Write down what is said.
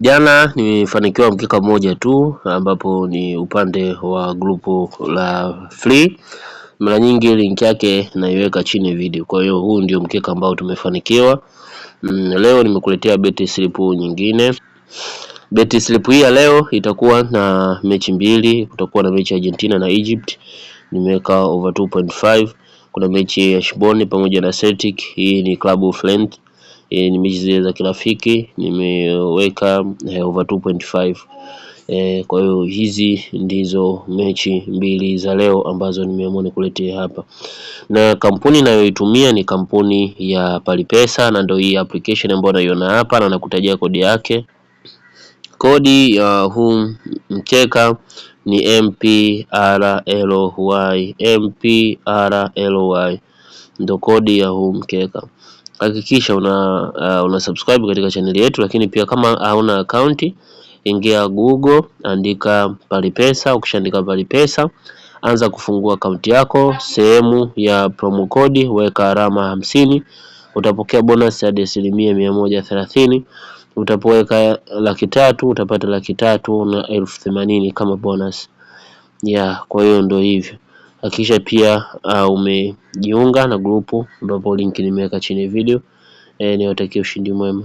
Jana nimefanikiwa mkeka mmoja tu, ambapo ni upande wa grupu la free. Mara nyingi link yake naiweka chini video. Kwa hiyo huu ndio mkeka ambao tumefanikiwa. Leo nimekuletea bet slip nyingine. Bet slip hii ya leo itakuwa na mechi mbili. Kutakuwa na mechi ya Argentina na Egypt. Nimeweka over 2.5. Kuna mechi ya Shiboni pamoja na Celtic. Hii ni Club Friend. Ni mechi zile za kirafiki, nimeweka over 2.5. Kwa hiyo hizi ndizo mechi mbili za leo ambazo nimeamua nikuletea hapa. Na kampuni ninayoitumia ni kampuni ya Palipesa, na ndio hii application ambayo unaiona hapa, na nakutajia kodi yake. Kodi ya huu mkeka ni MPRLY. MPRLY ndio kodi ya huu mkeka. Hakikisha una subscribe katika channel yetu, lakini pia kama hauna account, ingia Google, andika Palipesa. Ukishaandika Palipesa, anza kufungua account yako. Sehemu ya promo code weka alama 50, utapokea bonus hadi 130%. Utapoweka 300,000 utapata 300,000 na 80,000 kama bonus. Kwa hiyo ndio hivyo. Hakikisha pia umejiunga na grupu ambapo link nimeweka chini video. Niwatakie ushindi mwema.